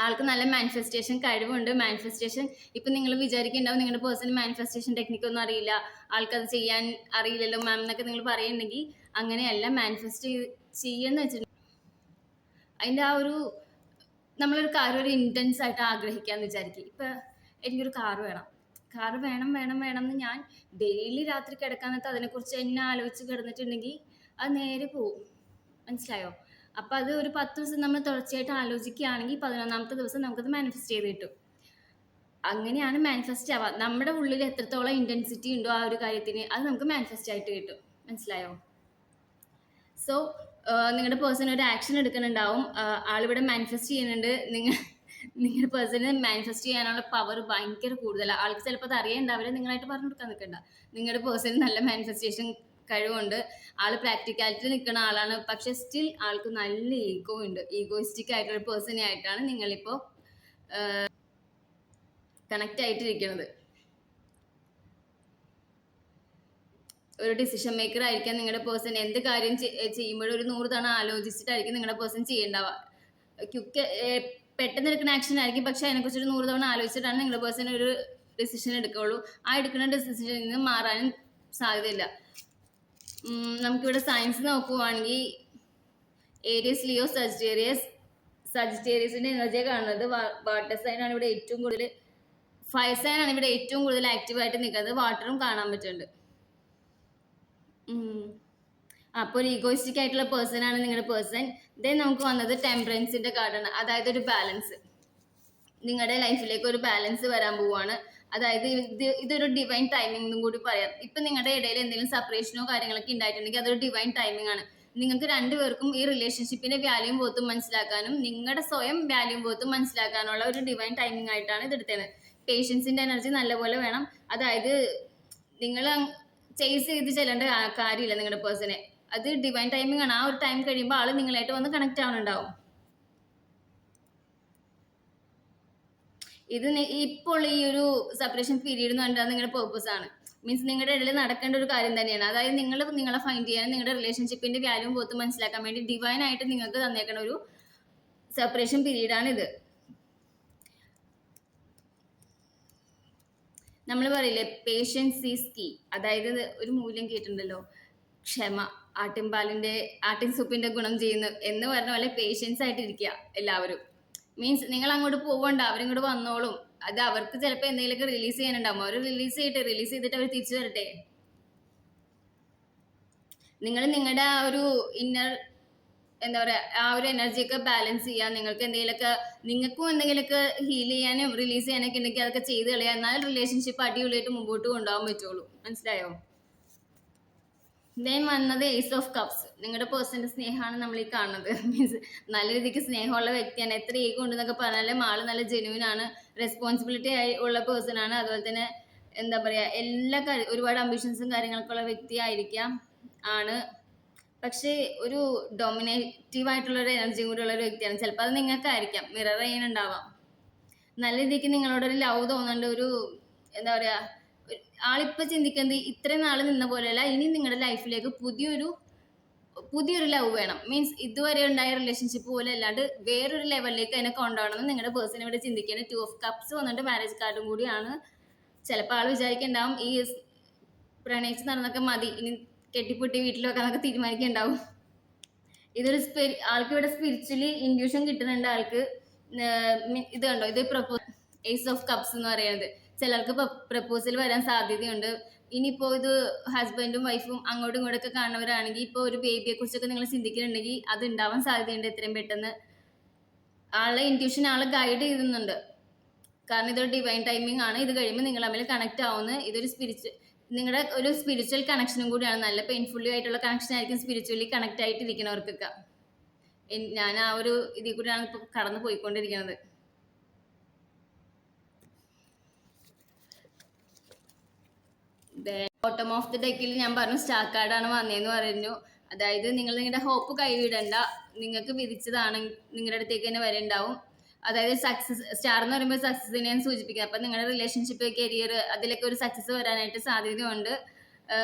ആൾക്ക് നല്ല മാനിഫെസ്റ്റേഷൻ കഴിവുണ്ട്. മാനിഫെസ്റ്റേഷൻ ഇപ്പം നിങ്ങൾ വിചാരിക്കുന്നുണ്ടാവും നിങ്ങളുടെ പേഴ്സൺ മാനിഫെസ്റ്റേഷൻ ടെക്നിക്കൊന്നും അറിയില്ല, ആൾക്കത് ചെയ്യാൻ അറിയില്ലല്ലോ മാം എന്നൊക്കെ നിങ്ങൾ പറയുന്നുണ്ടെങ്കിൽ അങ്ങനെയല്ല. മാനിഫെസ്റ്റ് ചെയ്യുമെന്ന് വെച്ചിട്ടുണ്ടെങ്കിൽ അതിൻ്റെ ആ ഒരു നമ്മളൊരു കാര്യം ഒരു ഇൻറ്റൻസ് ആയിട്ട് ആഗ്രഹിക്കാമെന്ന് വിചാരിക്കും. ഇപ്പം എനിക്കൊരു കാറ് വേണം എന്ന് ഞാൻ ഡെയിലി രാത്രി കിടക്കാൻ നേരത്ത് അതിനെക്കുറിച്ച് എന്നെ ആലോചിച്ച് കിടന്നിട്ടുണ്ടെങ്കിൽ അത് നേരെ പോവും. മനസ്സിലായോ? അപ്പം അത് ഒരു 10 ദിവസം നമ്മൾ തുടർച്ചയായിട്ട് ആലോചിക്കുകയാണെങ്കിൽ 11ാമത്തെ ദിവസം നമുക്കത് മാനിഫെസ്റ്റ് ചെയ്ത് കിട്ടും. അങ്ങനെയാണ് മാനിഫെസ്റ്റ് ആവുക. നമ്മുടെ ഉള്ളിൽ എത്രത്തോളം ഇൻറ്റൻസിറ്റി ഉണ്ടോ ആ ഒരു കാര്യത്തിന്, അത് നമുക്ക് മാനിഫെസ്റ്റ് ആയിട്ട് കിട്ടും. മനസ്സിലായോ? സോ നിങ്ങളുടെ പേഴ്സൺ ഒരു ആക്ഷൻ എടുക്കുന്നുണ്ടാവും. ആളിവിടെ മാനിഫെസ്റ്റ് ചെയ്യുന്നുണ്ട്. നിങ്ങളുടെ പേഴ്സണ് മാനിഫെസ്റ്റ് ചെയ്യാനുള്ള പവർ ഭയങ്കര കൂടുതലാണ്. ആൾക്ക് ചിലപ്പോൾ അത് അറിയാണ്ടാവില്ല, നിങ്ങളായിട്ട് പറഞ്ഞു കൊടുക്കാൻ നിൽക്കണ്ട. നിങ്ങളുടെ പേഴ്സണ് നല്ല മാനിഫെസ്റ്റേഷൻ കഴിവുണ്ട്. ആൾ പ്രാക്ടിക്കാലിറ്റി നിൽക്കുന്ന ആളാണ്. പക്ഷെ സ്റ്റിൽ ആൾക്ക് നല്ല ഈഗോ ഉണ്ട്. ഈഗോയിസ്റ്റിക് ആയിട്ടുള്ള പേഴ്സണെ ആയിട്ടാണ് നിങ്ങളിപ്പോൾ കണക്റ്റ് ആയിട്ടിരിക്കുന്നത്. ഒരു ഡിസിഷൻ മേക്കർ ആയിരിക്കാം നിങ്ങളുടെ പേഴ്സൺ. എന്ത് കാര്യം ചെയ്യുമ്പോഴും ഒരു 100 തവണ ആലോചിച്ചിട്ടായിരിക്കും നിങ്ങളുടെ പേഴ്സൺ ചെയ്യേണ്ടാവുക. പെട്ടെന്ന് എടുക്കുന്ന ആക്ഷൻ ആയിരിക്കും, പക്ഷെ അതിനെക്കുറിച്ച് ഒരു 100 തവണ ആലോചിച്ചിട്ടാണ് നിങ്ങളുടെ പേഴ്സൺ ഒരു ഡിസിഷൻ എടുക്കുകയുള്ളൂ. ആ എടുക്കുന്ന ഡിസിഷനിൽ നിന്ന് മാറാനും സാധ്യതയില്ല. നമുക്കിവിടെ സയൻസ് നോക്കുവാണെങ്കിൽ ഏരിയസ്, ലിയോ, സജിറ്റേറിയസിൻ്റെ എനർജിയെ കാണുന്നത്. വാട്ടർ സൈനാണ് ഇവിടെ ഏറ്റവും കൂടുതൽ, ഫയർ സൈനാണ് ഇവിടെ ഏറ്റവും കൂടുതൽ ആക്റ്റീവായിട്ട് നിൽക്കുന്നത്. വാട്ടറും കാണാൻ പറ്റുന്നുണ്ട്. അപ്പോൾ ഒരു ഈഗോയിസ്റ്റിക് ആയിട്ടുള്ള പേഴ്സൺ ആണ് നിങ്ങളുടെ പേഴ്സൺ. ദെൻ നമുക്ക് വന്നത് ടെമ്പറൻസിന്റെ കാർഡാണ്. അതായത് ഒരു ബാലൻസ്, നിങ്ങളുടെ ലൈഫിലേക്ക് ഒരു ബാലൻസ് വരാൻ പോവുകയാണ്. അതായത് ഇതൊരു ഡിവൈൻ ടൈമിംഗ് എന്നും കൂടി പറയാം. ഇപ്പൊ നിങ്ങളുടെ ഇടയിൽ എന്തെങ്കിലും സെപ്പറേഷനോ കാര്യങ്ങളൊക്കെ ഉണ്ടായിട്ടുണ്ടെങ്കിൽ അതൊരു ഡിവൈൻ ടൈമിംഗ് ആണ്. നിങ്ങൾക്ക് രണ്ടുപേർക്കും ഈ റിലേഷൻഷിപ്പിന്റെ വാല്യൂം ബോത്തും മനസ്സിലാക്കാനും നിങ്ങളുടെ സ്വയം വാല്യൂം ബോത്തും മനസ്സിലാക്കാനുള്ള ഒരു ഡിവൈൻ ടൈമിംഗ് ആയിട്ടാണ് ഇത് എടുത്തത്. പേഷ്യൻസിന്റെ എനർജി നല്ലപോലെ വേണം. അതായത് നിങ്ങൾ ചേസ് ചെയ്ത് ചെല്ലേണ്ട കാര്യമില്ല നിങ്ങളുടെ പേഴ്സണെ. അത് ഡിവൈൻ ടൈമിംഗ് ആണ്. ആ ഒരു ടൈം കഴിയുമ്പോൾ ആള് നിങ്ങളായിട്ട് വന്ന് കണക്ട് ആവുന്നുണ്ടാവും. ഇത് ഇപ്പോൾ ഈ ഒരു സെപ്പറേഷൻ പീരീഡ് എന്ന് പറഞ്ഞാൽ നിങ്ങളുടെ പേർപ്പസ് ആണ്. മീൻസ് നിങ്ങളുടെ ഇടയിൽ നടക്കേണ്ട ഒരു കാര്യം തന്നെയാണ്. അതായത് നിങ്ങളെ ഫൈൻഡ് ചെയ്യാനും നിങ്ങളുടെ റിലേഷൻഷിപ്പിന്റെ വാല്യൂ ബോത്ത് മനസ്സിലാക്കാൻ വേണ്ടി ഡിവൈൻ ആയിട്ട് നിങ്ങൾക്ക് തന്നേക്കുന്ന ഒരു സെപ്പറേഷൻ പീരീഡ് ആണ് ഇത്. നമ്മൾ പറയില്ലേ പേഷ്യൻസ് ഈസ് കീ. അതായത് ഒരു മൂല്യം കേട്ടിട്ടുണ്ടല്ലോ, ക്ഷമ ആട്ടിൻ സൂപ്പിന്റെ ഗുണം ചെയ്യുന്നു എന്ന് പറഞ്ഞ പോലെ പേഷ്യൻസ് ആയിട്ട് ഇരിക്കുക എല്ലാവരും. മീൻസ് നിങ്ങൾ അങ്ങോട്ട് പോകണ്ട, അവരിങ്ങോട്ട് വന്നോളും. അത് അവർക്ക് ചിലപ്പോൾ എന്തെങ്കിലുമൊക്കെ റിലീസ് ചെയ്യാനുണ്ടാവും. അവർ റിലീസ് ചെയ്തിട്ട് അവർ തിരിച്ചു വരട്ടെ. നിങ്ങൾ നിങ്ങളുടെ ആ ഒരു ഇന്നർ എന്താ പറയാ ആ ഒരു എനർജിയൊക്കെ ബാലൻസ് ചെയ്യുക. നിങ്ങൾക്കും എന്തെങ്കിലുമൊക്കെ ഹീൽ ചെയ്യാനും റിലീസ് ചെയ്യാനൊക്കെ ഉണ്ടെങ്കിൽ അതൊക്കെ ചെയ്ത് കളയുക. എന്നാലും റിലേഷൻഷിപ്പ് അടിപൊളിയായിട്ട് മുമ്പോട്ട് കൊണ്ടുപോകാൻ പറ്റുള്ളൂ. മനസ്സിലായോ? ദെൻ വന്നത് ഏസ് ഓഫ് കപ്സ്. നിങ്ങളുടെ പേഴ്സന്റെ സ്നേഹമാണ് നമ്മൾ ഈ കാണുന്നത്. മീൻസ് നല്ല രീതിക്ക് സ്നേഹമുള്ള വ്യക്തിയാണ്. എത്ര ഈഗോ ഉണ്ടെന്നൊക്കെ പറഞ്ഞാലും ആള് നല്ല ജെന്യൂൻ ആണ്, റെസ്പോൺസിബിലിറ്റി ആയി ഉള്ള പേഴ്സൺ ആണ്. അതുപോലെ തന്നെ എന്താ പറയാ എല്ലാ ഒരുപാട് അംബിഷൻസും കാര്യങ്ങളൊക്കെ ഉള്ള വ്യക്തി ആയിരിക്കാം ആണ്. പക്ഷേ ഒരു ഡൊമിനേറ്റീവ് ആയിട്ടുള്ള ഒരു എനർജിയും കൂടി ഉള്ള ഒരു വ്യക്തിയാണ്. ചിലപ്പോൾ അത് നിങ്ങൾക്കായിരിക്കാം മിറർ ചെയ്യാനുണ്ടാവാം. നല്ല രീതിക്ക് നിങ്ങളോടൊരു ലവ് തോന്നുന്നുണ്ട്. ഒരു എന്താ പറയാ ആളിപ്പോൾ ചിന്തിക്കുന്നത് ഇത്രയും നാൾ നിന്ന പോലെയല്ല, ഇനി നിങ്ങളുടെ ലൈഫിലേക്ക് പുതിയൊരു ലവ് വേണം. മീൻസ് ഇതുവരെ ഉണ്ടായ റിലേഷൻഷിപ്പ് പോലെ അല്ലാണ്ട് വേറൊരു ലെവലിലേക്ക് അതിനെ കൊണ്ടുപോകണമെന്ന് നിങ്ങളുടെ പേഴ്സൺ ഇവിടെ ചിന്തിക്കുന്നത്. 2 ഓഫ് കപ്സ് വന്നിട്ട് മാരേജ് കാർഡും കൂടിയാണ്. ചിലപ്പോൾ ആൾ വിചാരിക്കുന്നുണ്ടാവും ഈ പ്രണയിച്ച് നടന്നൊക്കെ മതി, ഇനി കെട്ടിപ്പൊട്ടി വീട്ടിൽ വെക്കാനൊക്കെ തീരുമാനിക്കുന്നുണ്ടാവും. ആൾക്ക് ഇവിടെ സ്പിരിച്വലി ഇൻഡ്യൂഷൻ കിട്ടുന്നുണ്ട് ആൾക്ക്. ഇത് കണ്ടോ, ഇത് ഏസ് ഓഫ് കപ്സ് എന്ന് പറയുന്നത്. ചിലർക്ക് പ്രപ്പോസൽ വരാൻ സാധ്യതയുണ്ട്. ഇനിയിപ്പോ ഇത് ഹസ്ബൻഡും വൈഫും അങ്ങോട്ടും ഇങ്ങോട്ടൊക്കെ കാണുന്നവരാണെങ്കിൽ ഇപ്പോൾ ഒരു ബേബിയെ കുറിച്ചൊക്കെ നിങ്ങൾ ചിന്തിക്കുന്നുണ്ടെങ്കിൽ അത് ഉണ്ടാവാൻ സാധ്യതയുണ്ട് എത്രയും പെട്ടെന്ന്. ആളെ ഇൻറ്റ്യൂഷൻ ആളെ ഗൈഡ് ചെയ്യുന്നുണ്ട്. കാരണം ഇതൊരു ഡിവൈൻ ടൈമിംഗ് ആണ്. ഇത് കഴിയുമ്പോൾ നിങ്ങൾ തമ്മിൽ കണക്ട് ആവുന്ന നിങ്ങളുടെ ഒരു സ്പിരിച്വൽ കണക്ഷനും കൂടിയാണ്. നല്ല പെയിൻഫുള്ളി ആയിട്ടുള്ള കണക്ഷൻ ആയിരിക്കും സ്പിരിച്വലി കണക്ട് ആയിട്ടിരിക്കുന്നവർക്കൊക്കെ. ഞാൻ ആ ഒരു ഇതിൽ കൂടിയാണ് ഇപ്പോൾ കടന്നു പോയിക്കൊണ്ടിരിക്കുന്നത്. ബോട്ടം ഓഫ് ദി ഡെക്കിൽ ഞാൻ പറഞ്ഞു സ്റ്റാർ കാർഡാണ് വന്നതെന്ന് പറഞ്ഞു. അതായത് നിങ്ങൾ നിങ്ങളുടെ ഹോപ്പ് കൈവിടണ്ട, നിങ്ങൾക്ക് വിധിച്ചതാണ് നിങ്ങളുടെ അടുത്തേക്ക് തന്നെ വരണ്ടാവും. അതായത് സക്സസ്, സ്റ്റാർ എന്ന് പറയുമ്പോൾ സക്സസിനെയാണ് സൂചിപ്പിക്കുക. അപ്പം നിങ്ങളുടെ റിലേഷൻഷിപ്പ്, കരിയർ, അതിലൊക്കെ ഒരു സക്സസ് വരാനായിട്ട് സാധ്യതയുണ്ട്.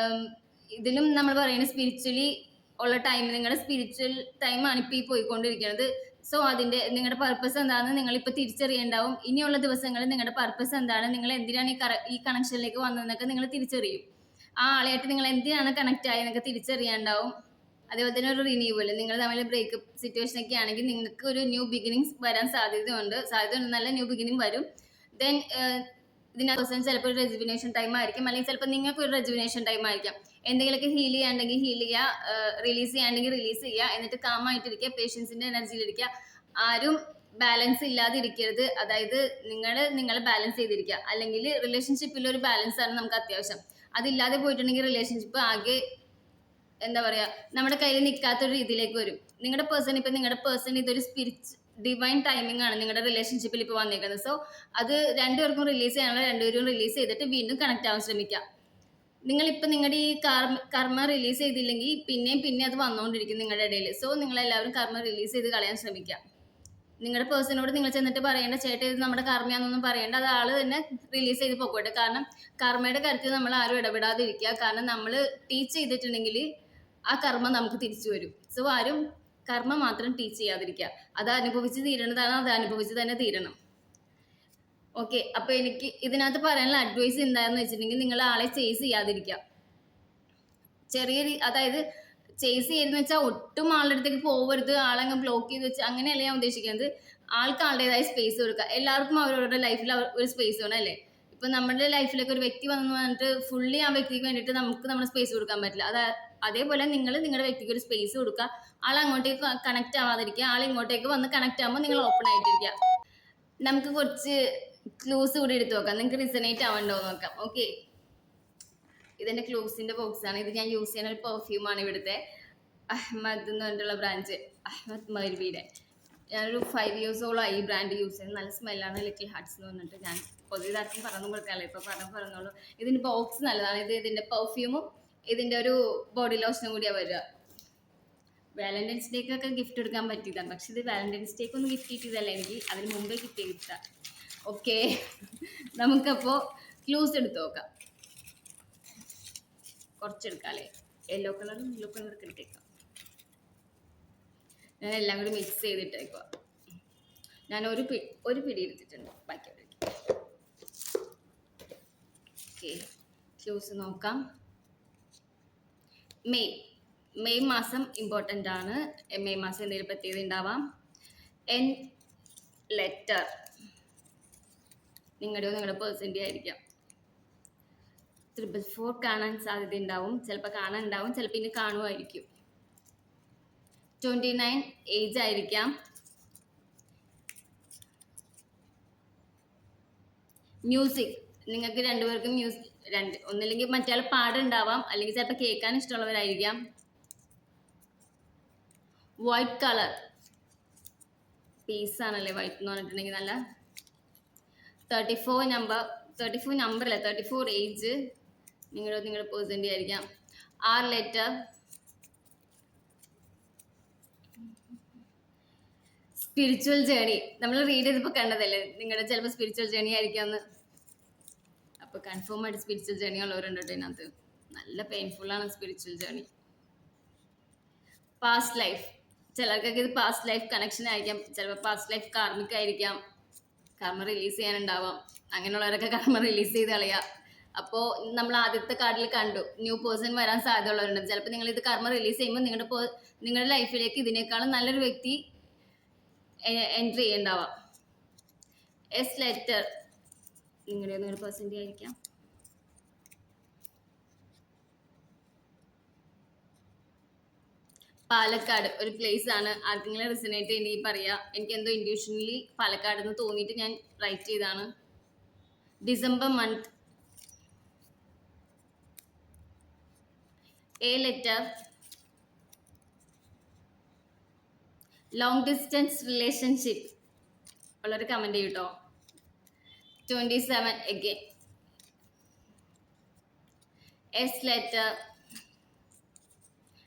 ഇതിലും നമ്മൾ പറയുന്നത് സ്പിരിച്വലി ഉള്ള ടൈം, നിങ്ങളുടെ സ്പിരിച്വൽ ടൈമാണ് ഇപ്പോൾ ഈ പോയിക്കൊണ്ടിരിക്കുന്നത്. സോ നിങ്ങളുടെ പർപ്പസ് എന്താണെന്ന് നിങ്ങളിപ്പോൾ തിരിച്ചറിയേണ്ടാവും. ഇനിയുള്ള ദിവസങ്ങളിൽ നിങ്ങളുടെ പർപ്പസ് എന്താണ്, നിങ്ങൾ എന്തിനാണ് ഈ കണക്ഷനിലേക്ക് വന്നതെന്നൊക്കെ നിങ്ങൾ തിരിച്ചറിയും. ആ ആളെയായിട്ട് നിങ്ങൾ എന്തിനാണ് കണക്ട് ആയെന്നൊക്കെ തിരിച്ചറിയാണ്ടാവും. അതേപോലെ തന്നെ ഒരു റിന്യൂവൽ, നിങ്ങൾ തമ്മിൽ ബ്രേക്കപ്പ് സിറ്റുവേഷൻ ഒക്കെ ആണെങ്കിൽ നിങ്ങൾക്ക് ഒരു ന്യൂ ബിഗിനിങ്സ് വരാൻ സാധ്യതയുണ്ട്. നല്ല ന്യൂ ബിഗിനിങ് വരും. ദെൻ ഇതിനകത്ത് ചിലപ്പോൾ ഒരു റെജുവിനേഷൻ ടൈം ആയിരിക്കും, അല്ലെങ്കിൽ ചിലപ്പോൾ നിങ്ങൾക്ക് ഒരു റെജുവിനേഷൻ ടൈം ആയിരിക്കാം. എന്തെങ്കിലുമൊക്കെ ഹീൽ ചെയ്യാണ്ടെങ്കിൽ ഹീൽ ചെയ്യുക, റിലീസ് ചെയ്യാണ്ടെങ്കിൽ റിലീസ് ചെയ്യുക. എന്നിട്ട് കാമായിട്ടിരിക്കുക, പേഷ്യൻസിന്റെ എനർജിയിലിരിക്കുക. ആരും ബാലൻസ് ഇല്ലാതിരിക്കരുത്. അതായത് നിങ്ങളെ ബാലൻസ് ചെയ്തിരിക്കുക. അല്ലെങ്കിൽ റിലേഷൻഷിപ്പിൽ ഒരു ബാലൻസ് ആണ് നമുക്ക് അത്യാവശ്യം. അതില്ലാതെ പോയിട്ടുണ്ടെങ്കിൽ റിലേഷൻഷിപ്പ് ആകെ എന്താ പറയാ നമ്മുടെ കയ്യിൽ നിൽക്കാത്തൊരു രീതിയിലേക്ക് വരും. നിങ്ങളുടെ പേഴ്സൺ ഇതൊരു ഡിവൈൻ ടൈമിംഗ് ആണ് നിങ്ങളുടെ റിലേഷൻഷിപ്പിൽ ഇപ്പോൾ വന്നേക്കുന്നത്. സോ അത് രണ്ടുപേർക്കും റിലീസ് ചെയ്യാനുള്ള രണ്ടുപേരും റിലീസ് ചെയ്തിട്ട് വീണ്ടും കണക്ട് ആവാൻ ശ്രമിക്കാം. നിങ്ങളിപ്പോൾ നിങ്ങളുടെ ഈ കർമ്മ റിലീസ് ചെയ്തില്ലെങ്കിൽ പിന്നെ അത് വന്നുകൊണ്ടിരിക്കും നിങ്ങളുടെ ഇടയിൽ. സോ നിങ്ങളെല്ലാവരും കർമ്മ റിലീസ് ചെയ്ത് കളയാൻ ശ്രമിക്കാം. നിങ്ങളുടെ പേഴ്സണോട് നിങ്ങൾ ചെന്നിട്ട് പറയേണ്ട ചേട്ടാ ഇത് നമ്മുടെ കർമ്മയാണെന്നൊന്നും പറയേണ്ട, അത് ആള് തന്നെ റിലീസ് ചെയ്ത് പൊക്കോട്ടെ. കാരണം കർമ്മയുടെ കാര്യത്തിൽ നമ്മൾ ആരും ഇടപെടാതിരിക്കുക. കാരണം നമ്മൾ ടീച്ച് ചെയ്തിട്ടുണ്ടെങ്കിൽ ആ കർമ്മ നമുക്ക് തിരിച്ചു വരും. സോ ആരും കർമ്മ മാത്രം ടീച്ച് ചെയ്യാതിരിക്കുക. അത് അനുഭവിച്ച് തീരണതാണ്, അത് അനുഭവിച്ച് തന്നെ തീരണം. ഓക്കെ, അപ്പൊ എനിക്ക് ഇതിനകത്ത് പറയാനുള്ള അഡ്വൈസ് എന്താണെന്ന് വെച്ചിട്ടുണ്ടെങ്കിൽ നിങ്ങൾ ആളെ ചേസ് ചെയ്യാതിരിക്കുക. അതായത് ചേസ് ചെയ്തെന്ന് വെച്ചാൽ ഒട്ടും ആളുടെ അടുത്തേക്ക് പോകരുത്, ആളങ്ങ് ബ്ലോക്ക് ചെയ്ത് വെച്ച് അങ്ങനെയല്ല ഞാൻ ഉദ്ദേശിക്കുന്നത്. ആൾക്ക് ആളുടേതായ സ്പേസ് കൊടുക്കുക. എല്ലാവർക്കും അവരവരുടെ ലൈഫിൽ ഒരു സ്പേസ് വേണം അല്ലേ? ഇപ്പൊ നമ്മുടെ ലൈഫിലേക്ക് ഒരു വ്യക്തി വന്നു പറഞ്ഞിട്ട് ഫുള്ളി ആ വ്യക്തിക്ക് വേണ്ടിയിട്ട് നമുക്ക് നമ്മുടെ സ്പേസ് കൊടുക്കാൻ പറ്റില്ല. അതേപോലെ നിങ്ങൾ നിങ്ങളുടെ വ്യക്തിക്ക് ഒരു സ്പേസ് കൊടുക്കുക. ആൾ അങ്ങോട്ടേക്ക് കണക്ട് ആവാതിരിക്കുക. ആൾ ഇങ്ങോട്ടേക്ക് വന്ന് കണക്ട് ആകുമ്പോൾ നിങ്ങൾ ഓപ്പൺ ആയിട്ടിരിക്കുക. നമുക്ക് കുറച്ച് ക്ലൂസ് കൂടി എടുത്ത് നോക്കാം, നിങ്ങൾക്ക് റിസണേറ്റ് ആവണ്ടോ നോക്കാം. ഓക്കെ, ഇതെന്റെ ക്ലൂസിന്റെ ബോക്സ് ആണ്. ഇത് ഞാൻ യൂസ് ചെയ്യുന്ന ഒരു പെർഫ്യൂമാണ് ഇവിടുത്തെ അഹമ്മദ് എന്ന് പറഞ്ഞിട്ടുള്ള ബ്രാൻഡ്, അഹമ്മദ് മർവിയുടെ. ഞാനൊരു 5 ഇയേഴ്സോളം ഈ ബ്രാൻഡ് യൂസ് ചെയ്യുന്നത്. നല്ല സ്മെല്ലാണ്, ലിറ്റിൽ ഹാർട്ട്സ് എന്ന് പറഞ്ഞിട്ട്. ഞാൻ പൊതുവെ ഇതാർക്കും പറഞ്ഞു കൊടുക്കാറില്ല, ഇപ്പൊ പറഞ്ഞോളൂ. ഇതിന്റെ ബോക്സ് നല്ലതാണ്. ഇത് ഇതിന്റെ പെർഫ്യൂമും ഇതിന്റെ ഒരു ബോഡി ലോഷനും കൂടിയാണ് വരിക. വാലന്റൈൻസ് ഡേക്കൊക്കെ ഗിഫ്റ്റ് എടുക്കാൻ പറ്റിയതാണ്, പക്ഷെ ഇത് വാലന്റൈൻസ് ഡേക്ക് ഒന്നും ഗിഫ്റ്റ് കിട്ടിയതല്ല, എനിക്ക് അതിന് മുമ്പേ കിട്ടിയ. ഓക്കെ, നമുക്കപ്പോൾ ക്ലൂസ് എടുത്ത് നോക്കാം. കുറച്ചെടുക്കാല്ലേ, യെല്ലോ കളറും ബ്ലൂ കളറൊക്കെ എടുത്തേക്കാം. ഞാൻ എല്ലാം കൂടി മിക്സ് ചെയ്തിട്ടേക്കുക. ഞാൻ ഒരു പിടി എടുത്തിട്ടുണ്ട്, ബാക്കി അവിടെ. ഓക്കെ, ക്ലൂസ് നോക്കാം. മെയ് മാസം ഇമ്പോർട്ടൻ്റ് ആണ്. മെയ് മാസം എന്തെങ്കിലും പ്രത്യേകത ഉണ്ടാവാം. എൻ ലെറ്റർ നിങ്ങളുടെ പേഴ്സൻ്റെ ആയിരിക്കാം. 444 കാണാൻ സാധ്യത ഉണ്ടാവും, ചിലപ്പോൾ കാണാനുണ്ടാവും, ചിലപ്പോൾ ഇനി കാണുമായിരിക്കും. 29 ഏജ് ആയിരിക്കാം. മ്യൂസിക്, നിങ്ങൾക്ക് രണ്ടുപേർക്കും ഒന്നില്ലെങ്കിൽ മറ്റേ പാടുണ്ടാവാം, അല്ലെങ്കിൽ ചിലപ്പോൾ കേൾക്കാൻ ഇഷ്ടമുള്ളവരായിരിക്കാം. വൈറ്റ് കളർ, പീസ് ആണല്ലേ വൈറ്റ് എന്ന് പറഞ്ഞിട്ടുണ്ടെങ്കിൽ. നല്ല 34 നമ്പർ അല്ല, 34 ഏജ് നിങ്ങളുടെ പേഴ്സൻ്റെ ആയിരിക്കാം. 6 ലെറ്റർ. സ്പിരിച്വൽ ജേണി, നമ്മൾ റീഡ് ചെയ്തപ്പോൾ കണ്ടതല്ലേ, നിങ്ങളുടെ ചിലപ്പോൾ സ്പിരിച്വൽ ജേണി ആയിരിക്കാമെന്ന്. അപ്പോൾ കൺഫേം ആയിട്ട് സ്പിരിച്വൽ ജേണി ഉള്ളവരുണ്ട് ഇതിനകത്ത്. നല്ല പെയിൻഫുള്ളാണ് സ്പിരിച്വൽ ജേണി. പാസ്റ്റ് ലൈഫ്, ചിലർക്കൊക്കെ ഇത് പാസ്റ്റ് ലൈഫ് കണക്ഷൻ ആയിരിക്കാം, ചിലപ്പോൾ പാസ്റ്റ് ലൈഫ് കാർമിക് ആയിരിക്കാം. കർമ്മ റിലീസ് ചെയ്യാനുണ്ടാവാം, അങ്ങനെയുള്ളവരൊക്കെ കർമ്മ റിലീസ് ചെയ്ത് കളയുക. അപ്പോൾ നമ്മൾ ആദ്യത്തെ കാർഡിൽ കണ്ടു ന്യൂ പേഴ്സൺ വരാൻ സാധ്യത ഉള്ളവരുണ്ട്. ചിലപ്പോൾ നിങ്ങൾ ഇത് കർമ്മ റിലീസ് ചെയ്യുമ്പോൾ നിങ്ങളുടെ ലൈഫിലേക്ക് ഇതിനേക്കാളും നല്ലൊരു വ്യക്തി എൻട്രി ചെയ്യണ്ടാവാം. എസ് ലെറ്റർ നിങ്ങളുടെ പേഴ്സൻ്റെ ആയിരിക്കാം. പാലക്കാട് ഒരു പ്ലേസ് ആണ്. ആർക്കെങ്കിലും റിസണേറ്റ് ചെയ്യണമെങ്കിൽ പറയാം. എനിക്ക് എന്തോ ഇൻഡ്യൂഷണലി പാലക്കാട് എന്ന് തോന്നിയിട്ട് ഞാൻ റൈറ്റ് ചെയ്താണ്. December month. A letter. Long distance relationship ഉള്ളൊരു കമൻറ്റ് ചെയ്യൂട്ടോ. 27 again. S letter.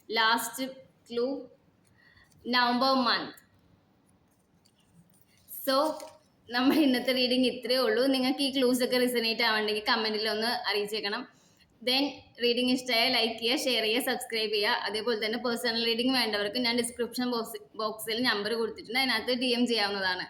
Last clue November month. So നമ്മൾ ഇന്നത്തെ റീഡിങ് ഇത്രയേ ഉള്ളൂ. നിങ്ങൾക്ക് ഈ ക്ലൂസ് ഒക്കെ റിസണേറ്റ് ആവണമെങ്കിൽ കമൻറ്റിൽ ഒന്ന് അറിയിച്ചേക്കണം. ദെൻ റീഡിങ് ഇഷ്ടമായ ലൈക്ക് ചെയ്യുക, ഷെയർ ചെയ്യുക, സബ്സ്ക്രൈബ് ചെയ്യുക. അതേപോലെ തന്നെ പേഴ്സണൽ റീഡിങ് വേണ്ടവർക്ക് ഞാൻ ഡിസ്ക്രിപ്ഷൻ ബോക്സിൽ നമ്പർ കൊടുത്തിട്ടുണ്ട്, അതിനകത്ത് DM ചെയ്യാവുന്നതാണ്.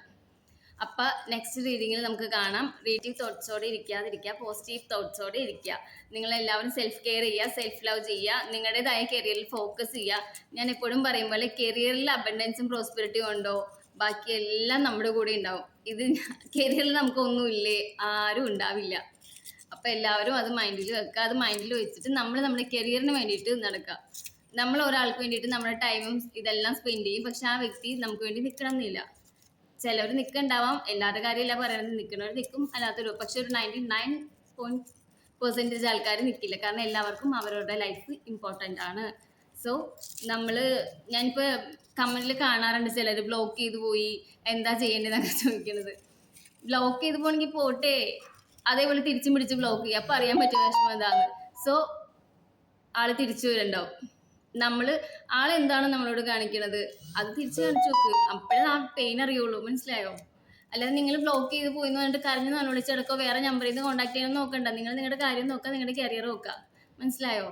അപ്പം നെക്സ്റ്റ് റീഡിങ്ങിൽ നമുക്ക് കാണാം. നെഗറ്റീവ് തോട്ട്സോടെ ഇരിക്കാതിരിക്കുക, പോസിറ്റീവ് തോട്ട്സോടെ ഇരിക്കുക. നിങ്ങളെല്ലാവരും സെൽഫ് കെയർ ചെയ്യുക, സെൽഫ് ലവ് ചെയ്യുക, നിങ്ങളുടേതായ കരിയറിൽ ഫോക്കസ് ചെയ്യുക. ഞാൻ എപ്പോഴും പറയും പോലെ കരിയറിൽ അബൻഡൻസും പ്രോസ്പെരിറ്റിയും ഉണ്ടോ, ബാക്കി എല്ലാം നമ്മുടെ കൂടെ ഉണ്ടാവും. ഇത് കരിയറിൽ നമുക്കൊന്നുമില്ലേ, ആരും ഉണ്ടാവില്ല. അപ്പം എല്ലാവരും അത് മൈൻഡിൽ വെക്കുക. അത് മൈൻഡിൽ വെച്ചിട്ട് നമ്മുടെ കരിയറിന് വേണ്ടിയിട്ട് നടക്കുക. നമ്മൾ ഒരാൾക്ക് വേണ്ടിയിട്ട് നമ്മുടെ ടൈമും ഇതെല്ലാം സ്പെൻഡ് ചെയ്യും, പക്ഷെ ആ വ്യക്തി നമുക്ക് വേണ്ടി നിൽക്കണം എന്നില്ല. ചിലവർ നിൽക്കണ്ടാവാം, എല്ലാവരുടെ കാര്യമല്ല പറയുന്നത്. നിൽക്കുന്നവർ നിൽക്കും, അല്ലാത്തൊരു പക്ഷെ ഒരു 99% ആൾക്കാർ നിൽക്കില്ല. കാരണം എല്ലാവർക്കും അവരുടെ ലൈഫ് ഇമ്പോർട്ടൻ്റ് ആണ്. സോ ഞാനിപ്പോൾ കമൻറ്റിൽ കാണാറുണ്ട് ചിലർ ബ്ലോക്ക് ചെയ്ത് പോയി, എന്താ ചെയ്യേണ്ടതെന്നൊക്കെ ചോദിക്കുന്നത്. ബ്ലോക്ക് ചെയ്ത് പോകണമെങ്കിൽ പോട്ടെ, അതേപോലെ തിരിച്ചും പിടിച്ച് ബ്ലോക്ക് ചെയ്യുക. അപ്പോൾ അറിയാൻ പറ്റും വിഷമം എന്താന്ന്. സോ ആൾ തിരിച്ചു വരുന്നുണ്ടാവും. ആളെന്താണ് നമ്മളോട് കാണിക്കണത് അത് തിരിച്ചു കാണിച്ചു നോക്ക്, അപ്പോഴേ ആ പെയിൻ അറിയുള്ളൂ. മനസ്സിലായോ? അല്ലാതെ നിങ്ങൾ ബ്ലോക്ക് ചെയ്ത് പോയി എന്ന് പറഞ്ഞിട്ട് കരഞ്ഞ് നമ്മൾ വിളിച്ചെടുക്കോ, വേറെ നമ്പറിൽ നിന്ന് കോൺടാക്ട് ചെയ്യാൻ നോക്കണ്ട. നിങ്ങൾ നിങ്ങളുടെ കാര്യം നോക്കുക, നിങ്ങളുടെ കരിയർ നോക്കുക. മനസ്സിലായോ?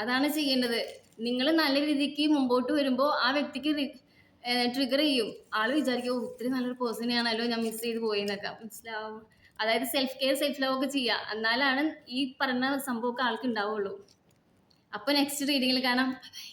അതാണ് ചെയ്യേണ്ടത്. നിങ്ങൾ നല്ല രീതിക്ക് മുമ്പോട്ട് വരുമ്പോൾ ആ വ്യക്തിക്ക് ട്രിഗർ ചെയ്യും. ആൾ വിചാരിക്കും ഇത്രയും നല്ലൊരു പേഴ്സണെയാണല്ലോ ഞാൻ മിസ് ചെയ്ത് പോയെന്നൊക്കെ. മനസ്സിലാവും? അതായത് സെൽഫ് കെയർ, സെൽഫ് ലവ് ഒക്കെ ചെയ്യുക. എന്നാലാണ് ഈ പറഞ്ഞ സംഭവമൊക്കെ ആൾക്ക് ഉണ്ടാവുള്ളൂ. അപ്പോൾ നെക്സ്റ്റ് റീഡിങ്ങിൽ കാണാം. ബൈ.